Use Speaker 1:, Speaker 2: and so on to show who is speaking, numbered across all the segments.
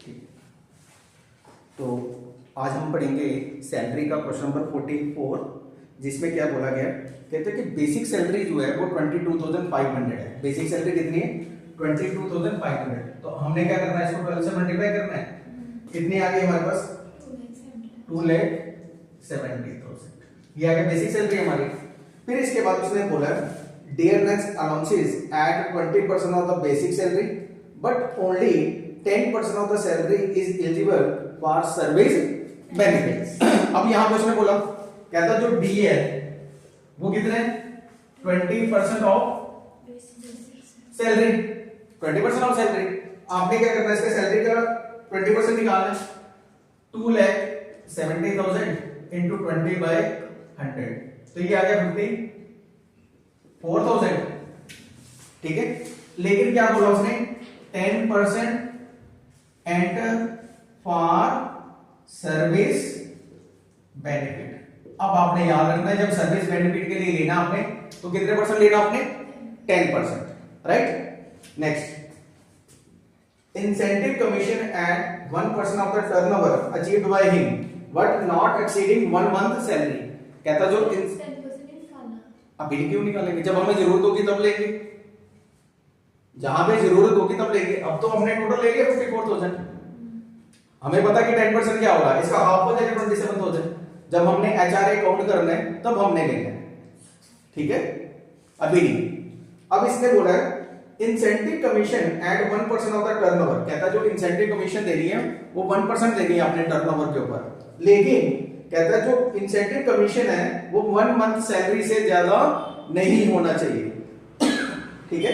Speaker 1: ठीक। तो आज हम पढ़ेंगे सैलरी का क्वेश्चन नंबर 44, जिसमें क्या बोला गया, कहते हैं कि बेसिक सैलरी जो है वो 22,500 है। बेसिक सैलरी कितनी है? 22,500। तो हमने क्या करना है, इसको 12 से मल्टीप्लाई करना है। कितनी आ गई हमारे पास? 2,70,000। ये आ गया बेसिक सैलरी हमारी। फिर इसके बाद उसने बोला dear next allowances at 20% of the basic salary but only 10% of the salary is eligible for service benefits. अब यहां पे उसने बोला, कहता जो डी है वो कितने? 20% ऑफ सैलरी। 20% of salary. आपने क्या करना है, इसका सैलरी का 20% निकालना है। 2,70,000 इंटू 20/100, तो ये आ गया 54,000। ठीक है, लेकिन क्या बोला उसने? 10% एंटर फॉर सर्विस बेनिफिट। अब आपने याद रखना है, जब सर्विस बेनिफिट के लिए लेना आपने, तो कितने परसेंट लेना आपने? 10%, right. Next, incentive commission at 1% of the turnover achieved by him but not exceeding 1 month salary. कहता जो अभी क्यों निकालेंगे? जब हमें जरूरत होगी तब लेंगे, जहां पे जरूरत होगी तब लेंगे। अब तो हमने टोटल ले लिया 54,000। हमें पता कि 10% क्या होगा, इसका हाफ हो जाएगा 27,000। जब हमने एचआरए काउंट करना है तब हमने लेना है, ठीक है, अभी नहीं। अब इसने बोला है incentive commission at 1% of the turnover. कहता जो इंसेंटिव कमीशन देनी है वो 1% देनी है अपने टर्नओवर के ऊपर, लेकिन कहता है जो इंसेंटिव कमीशन है वो 1 मंथ सैलरी से ज्यादा नहीं होना चाहिए, ठीक है।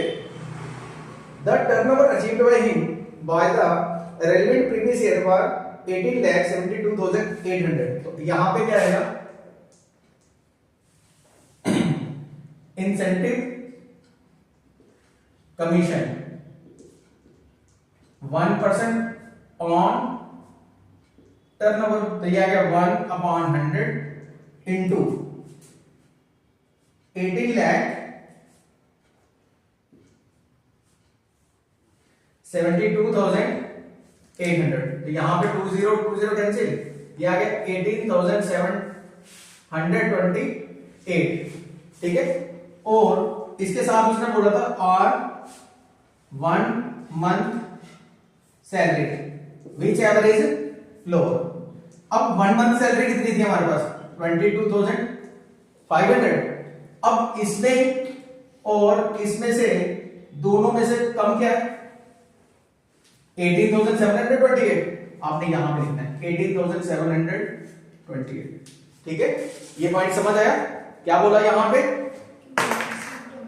Speaker 1: The turnover achieved by him by the relevant previous year for 18,72,800। तो यहां पे क्या आएगा? इंसेंटिव कमीशन 1% ऑन टर्नओवर, तो यह आ गया 1/100 इंटू 18,72,800। तो यहां पे 20 कैंसिल, ये आ गया 18,728, ठीक है। और इसके साथ उसने बोला था और 1 month salary which average lower. अब 1 मंथ सैलरी कितनी थी हमारे पास? 22,500। अब इसमें और इसमें से दोनों में से कम क्या है? 18,728। आपने यहां पे लिखना है 18,728, ठीक है। ये पॉइंट समझ आया? क्या बोला यहां पे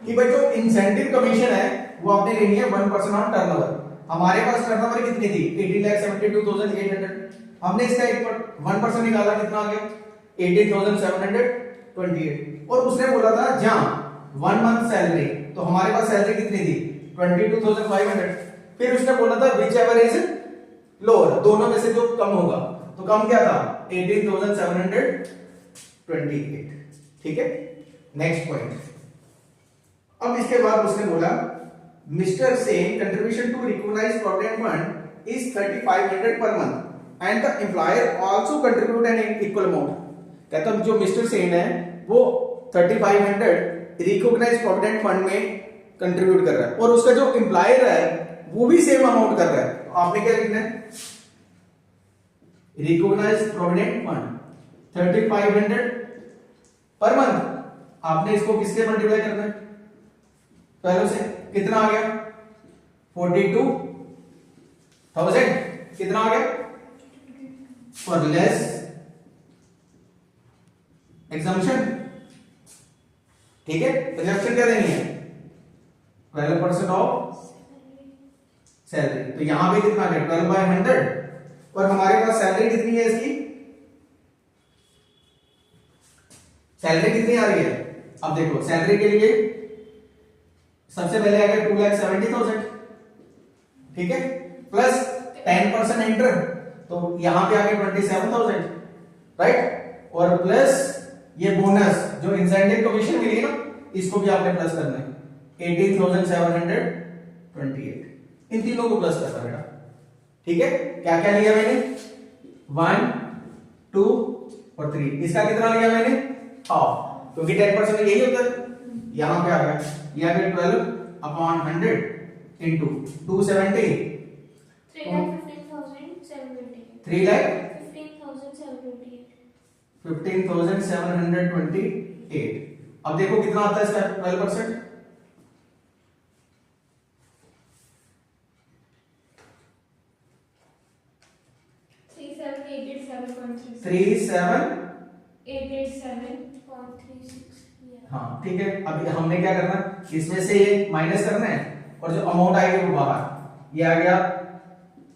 Speaker 1: कि भाई जो इंसेंटिव कमीशन है वो आपने लेनी है 1% ऑन टर्नओवर। हमारे पास टर्नओवर कितनी थी? 18,72,800। हमने इसका 1% निकाला, कितना आ गया? 18,728। और उसने बोला था जहां 1 मंथ सैलरी, तो हमारे पास सैलरी कितनी थी? 22,500। फिर उसने बोला था विच एवर इज लोअर, दोनों में से जो कम होगा। तो कम क्या था? 18,728, ठीक है। Next point. अब इसके बाद उसने बोला mister Sen contribution to recognise provident fund is 3,500 per month and the employer also contribute an equal amount. कहता जो मिस्टर सेन है वो 3,500 रिकॉग्नाइज प्रोविडेंट फंड में कंट्रीब्यूट कर रहा है, और उसका जो एम्प्लॉयर है वो भी सेम अमाउंट कर रहा है। तो आपने क्या लिखना है? Recognise provident fund 3,500 per month. आपने इसको किससे मल्टीप्लाई करना है? पहले से कितना आ गया? 42,000। कितना आ गया? फॉर लेस एग्जम्पशन, ठीक है। एग्जम्पशन क्या देनी है? 12% ऑफ सैलरी। तो यहां पे कितना आ गया? 12/100। और हमारे पास सैलरी कितनी है इसकी? सैलरी कितनी आ रही है? अब देखो सैलरी के लिए सबसे पहले आ गया 2,70,000, ठीक है, प्लस 10% एंटर, तो यहां पे आ गया 27,000, राइट। और प्लस ये बोनस जो इंसेंटिव कमीशन मिली ना, इसको भी आपने प्लस करना है 18,728। इन तीनों को प्लस करना बेटा, ठीक है, क्या क्या लिया मैंने, 1 2 और 3, इसका कितना लिया मैंने, हाफ, क्योंकि 10% यही होता है। यहां पे आ गया, यहां पे 12/100 इंटू 270, 3,15,728। अब देखो कितना आता है इसका 12%,
Speaker 2: 37,887.36।
Speaker 1: हाँ ठीक है। अब हमने क्या करना, इसमें से ये माइनस करना है और जो अमाउंट आएगी वो बाहर, ये आ गया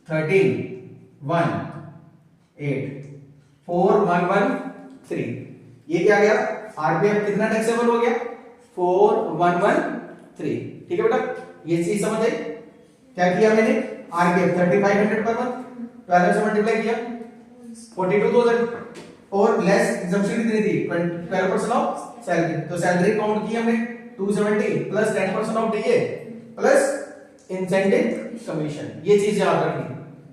Speaker 1: 13,184,113, ये क्या गया, आरपीएफ कितना टैक्सेबल हो गया, 4,113। ठीक है बेटा, ये चीज समझ आई। क्या किया मैंने, आरपीएफ 3,500 पर मंथ, 12 से मल्टीप्लाई किया 42,000, और लेस एग्जम्पशन कितनी थी, 12% ऑफ सैलरी, तो सैलरी काउंट की हमने 270 plus 10% of DA plus incentive commission, ये चीज याद रखनी,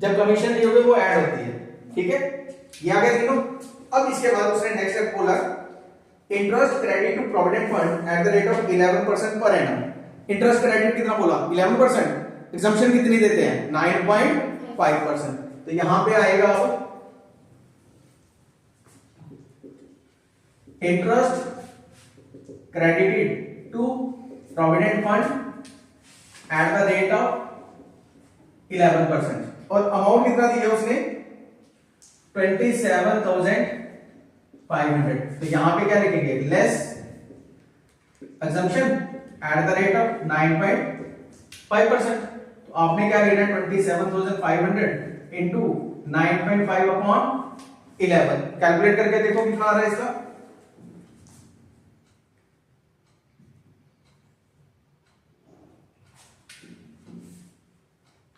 Speaker 1: जब कमीशन दी होगी वो ऐड होती है। ठीक है, ये आ गया तीनों। अब इसके बाद उसने नेक्स्ट स्टेप बोला, interest credit to provident fund at the rate of 11% per annum. Interest credit कितना बोला, 11%, एग्जम्पशन कितनी देते हैं, 9.5%। तो यहां पे आएगा अब interest credited to provident fund at the rate of 11%, और अमाउंट कितना दिया उसने, 27,500। तो यहां पे क्या लिखेंगे, less assumption at the rate of 9.5%। तो आपने क्या लेना है, 27,500 इंटू 9.5/11, कैलकुलेट करके देखो कितना आ रहा है इसका,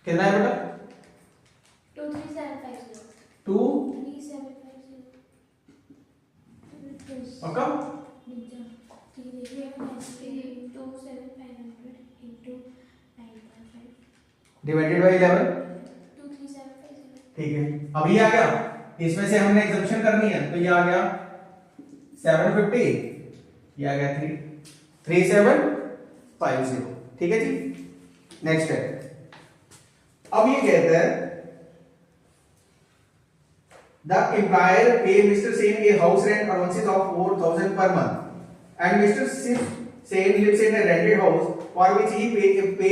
Speaker 1: कितना है बेटा,
Speaker 2: 23750
Speaker 1: पक्का, डिवाइडेड बाय 11,
Speaker 2: 23750।
Speaker 1: ठीक है। अभी आ गया, इसमें से हमने एग्जम्पशन करनी है, तो ये आ गया 750, ये आ गया 3750। ठीक है जी, नेक्स्ट है। अब ये कहता है the employer pay mister Sen a house rent allowances of 4,000 per month and mister Sen lives in a rented house for which he pay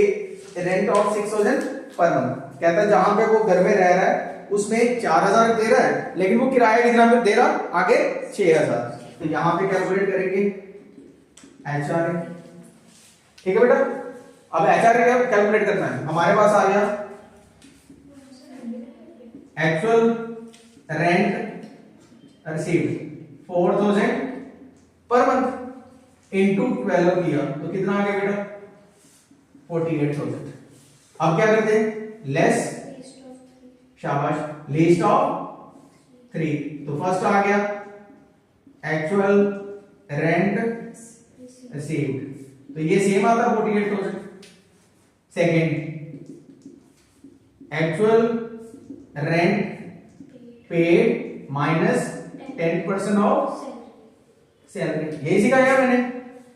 Speaker 1: rent of 6,000 per month. कहता है जहां पे वो घर में रह रहा है उसमें 4,000 दे रहा है, लेकिन वो किराया कितना दे रहा, आगे 6,000। तो यहां पे कैलकुलेट करेंगे एचआर, ठीक है बेटा। अब एचआर कैलकुलेट करना है, हमारे पास आ गया actual rent received 4,000 per month into 12 किया तो कितना आ गया बेटा, 48,000। अब क्या करते हैं, लेस, शाबाश, लिस्ट ऑफ 3। तो फर्स्ट आ गया एक्चुअल रेंट रिसीव्ड, तो ये सेम आता 48,000। Second actual rent paid minus 10% of salary, यही सिखाया मैंने।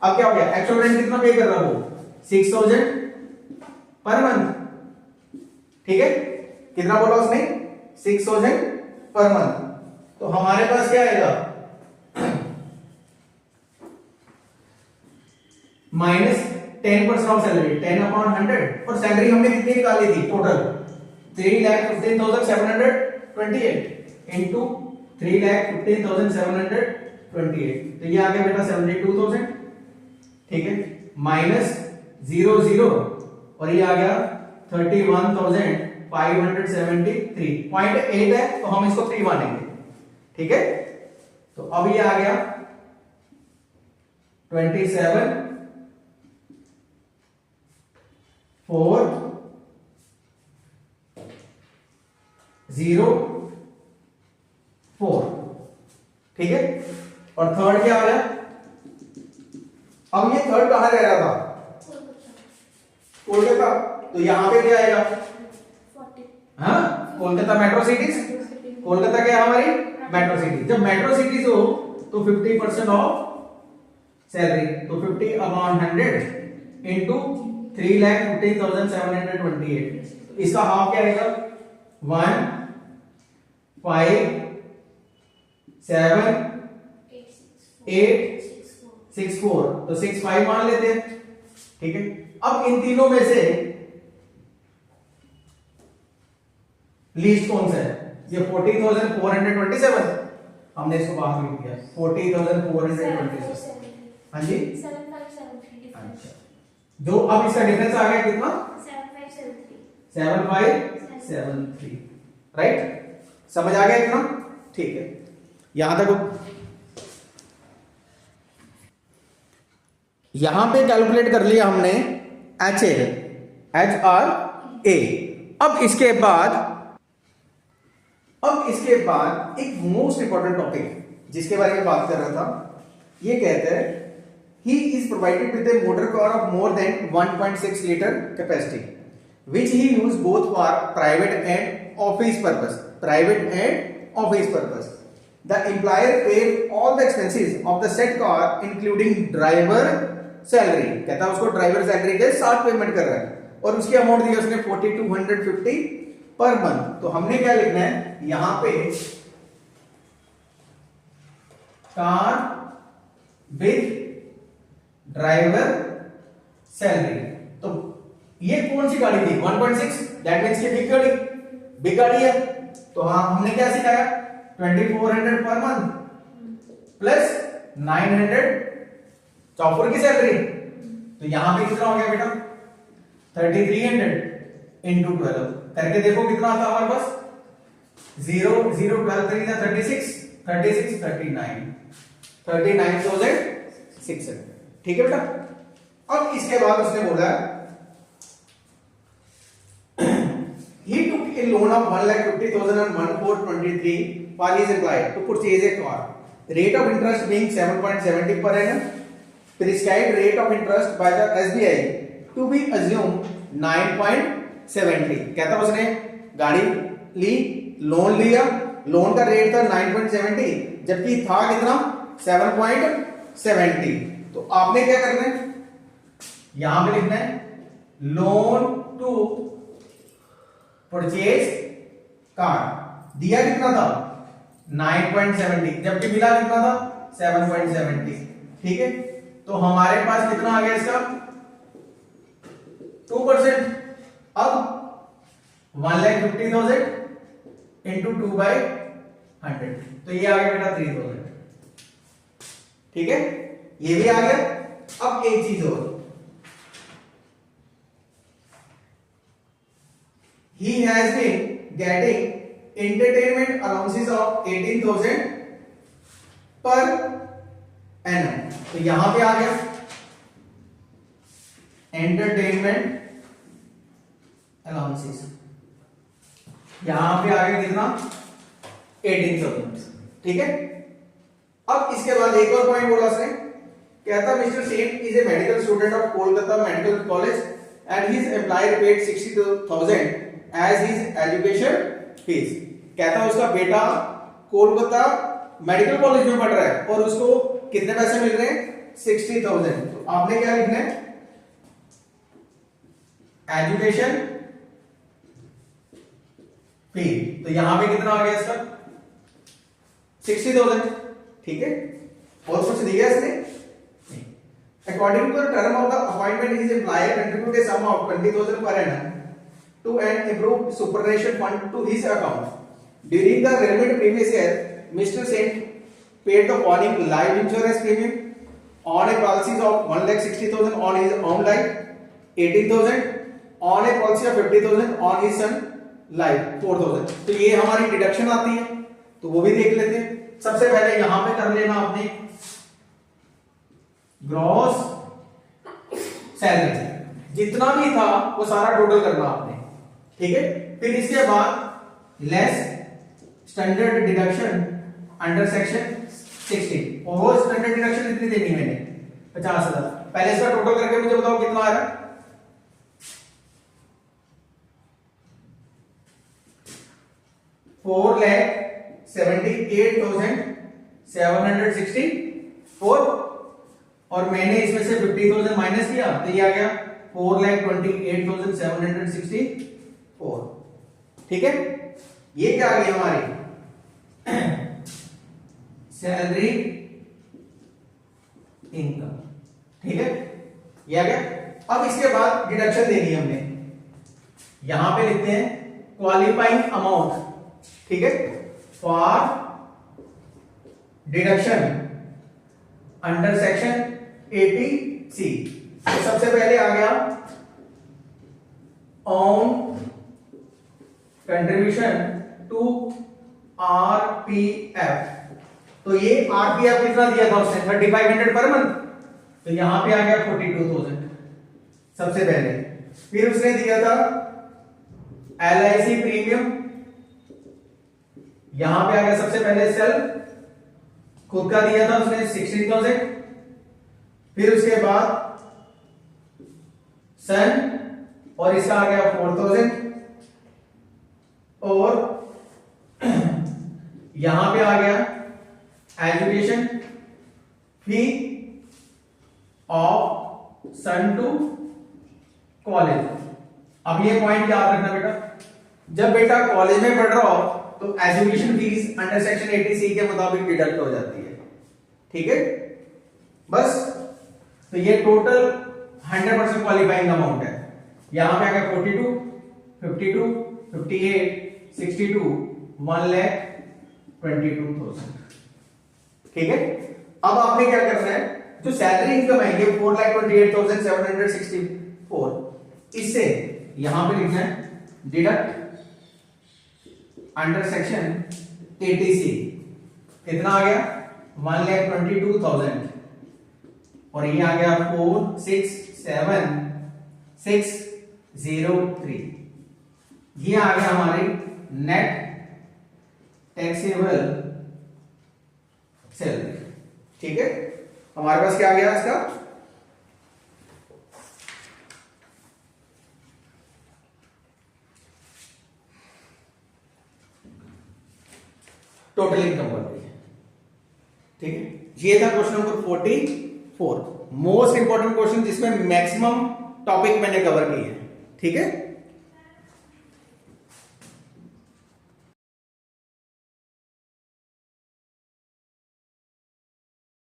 Speaker 1: अब क्या हो गया, एक्चुअल रेंट कितना पे कर रहा वो, 6,000 पर मंथ, ठीक है। कितना बोला उसने, 6,000 पर मंथ। तो हमारे पास क्या आएगा, माइनस 10% ऑफ सैलरी, 10/100, और सैलरी हमने कितनी निकाली थी टोटल, 3,15,728 इंटू 3,15,728, तो ये आ गया बेटा 72,000, ठीक है। माइनस 0 और ये आ गया 31,573.8 है, तो हम इसको 3 मानेंगे, ठीक है। तो अब ये आ गया 27,404, ठीक है। और थर्ड क्या आ गया, अब ये थर्ड कहां रह रहा था, कोलकाता, तो यहां पे क्या आएगा,
Speaker 2: 40,
Speaker 1: हाँ कोलकाता मेट्रो सिटीज, कोलकाता क्या है हमारी मेट्रो सिटी। जब मेट्रो सिटीज हो तो 50% ऑफ सैलरी, तो 50 अपॉन 100 इंटू 3,15,728, तो इसका हाफ क्या आएगा 1 5 7 8 6 4, तो 6 5 मान लेते हैं, ठीक है। अब इन तीनों में से लीस्ट कौन सा है, ये 40,427, हमने इसको बाहर लिख दिया 40,427। हाँ जी,
Speaker 2: 7573
Speaker 1: अच्छा, जो अब इसका डिफरेंस आ गया कितना 7573, राइट, समझ आ गया इतना, ठीक है। यहां तक यहां पे कैलकुलेट कर लिया हमने HRA। अब इसके बाद एक मोस्ट इंपॉर्टेंट टॉपिक जिसके बारे में बात कर रहा था, ये कहते हैं he is provided with a motor car of more than 1.6 liter capacity which he used both for private and office purpose, the employer paid all the expenses of the said car including driver salary, कहता है उसको driver salary के साथ payment कर रहा है, और उसकी अमाउंट दी उसने 4250 पर मंथ। तो हमने क्या लिखना है यहां पे, कार विद ड्राइवर सैलरी। तो ये कौन सी गाड़ी थी 1.6, दैट मींस कि बिग गाड़ी है। तो हाँ, हमने क्या सिखाया 2400 पर मंथ प्लस 900 चौफर की सैलरी, तो यहां पे कितना हो गया बेटा 3300 इंटू 12, करके देखो कितना आता हमारे पास 0 0 12 3 36 36 39 39,600, ठीक है बेटा। अब इसके बाद उसने बोला he took a loan of 1,50,000 on 1/4/23 for his employee to purchase a car, rate of interest being 7.70 per annum, prescribed rate of interest by the SBI to be assumed 9.70। कहता उसने गाड़ी ली, लोन लिया, लोन का rate था 9.70 जबकि था कितना 7.70। तो आपने क्या करना है यहां पे लिखना है लोन टू परचेज कार, दिया कितना था 9.70 जबकि मिला कितना था 7.70, ठीक है। तो हमारे पास कितना आ गया इसका 2%। अब 1,50,000 इंटू 2/100, तो ये आ गया बेटा 3,000, ठीक है, ये भी आ गया। अब एक चीज और, he has been getting entertainment allowances of 18,000 per annum, तो यहां पे आ गया एंटरटेनमेंट अलाउंसेस, यहां पे आ गया कितना 18,000, ठीक है। अब इसके बाद एक और पॉइंट बोला उसने, कहता mister Sen is a medical student of Kolkata medical college and his employer paid 62,000 as his education fees. कहता उसका बेटा कोलकाता मेडिकल कॉलेज में पढ़ रहा है और उसको कितने पैसे मिल रहे हैं 60,000। तो आपने क्या लिखना है एजुकेशन फी, तो यहां पे कितना आ गया इसका 60,000, ठीक है। और कुछ दिया इसने, according to the term of the appointment his employer contribute a sum of 20,000 per annum to an improved superannuation fund to his account. During the relevant previous year, Mr. Sen paid the following life insurance premium on a policy of 1,60,000 on his own life, 18,000 on a policy of 50,000 on his son life, 4,000। तो ये हमारी deduction आती है, तो वो भी देख लेते हैं। सबसे पहले यहां पे कर लेना आपने ग्रॉस सैलरी, जितना भी था वो सारा टोटल करना आपने, ठीक है। फिर इसके बाद less standard deduction under section 16, और स्टैंडर्ड डिडक्शन कितनी देनी है मैंने 50,000। पहले इसका टोटल करके मुझे बताओ कितना आ रहा है 4,78,764 और मैंने इसमें से 50,000 माइनस किया तो ये आ गया 4,28,764। ठीक है, ये क्या आ गई हमारी सैलरी इनकम। ठीक है, ये आ गया। अब इसके बाद डिडक्शन देनी है हमने, यहां पे लिखते हैं क्वालिफाइंग अमाउंट। ठीक है, for deduction under section 80C। तो सबसे पहले आ गया ऑन कंट्रीब्यूशन टू RPF। तो ये RPF कितना दिया था उसने 3500 पर मंथ, तो यहां पे आ गया 42,000 सबसे पहले। फिर उसने दिया था LIC प्रीमियम, यहां पे आ गया सबसे पहले सेल्फ, खुद का दिया था उसने 16,000। फिर उसके बाद सन और इसका आ गया 4,000 और यहां पे आ गया education fee of son to college. अब ये पॉइंट याद रखना बेटा, जब बेटा कॉलेज में पढ़ रहा हो तो education fees under section 80C के मुताबिक डिडक्ट हो जाती है। ठीक है, बस। तो ये टोटल 100% क्वालिफाइंग अमाउंट है। यहां पे आ गया 42, 52, 58, 62, 1,22,000। ठीक है, अब आपने क्या करना है, जो सैलरी इनकम है ये 4,28,764, इससे यहां पे लिखना है डिडक्ट अंडर सेक्शन 80C। कितना आ गया 1,22,000 और ये आ गया 467,603। ये आ गया हमारी नेट टैक्सेबल सैलरी। ठीक है, हमारे पास क्या आ गया इसका टोटल इनकम बन रही है। ठीक है, ये था question number 44, most important question जिसमें मैक्सिमम टॉपिक मैंने कवर किए हैं। ठीक है।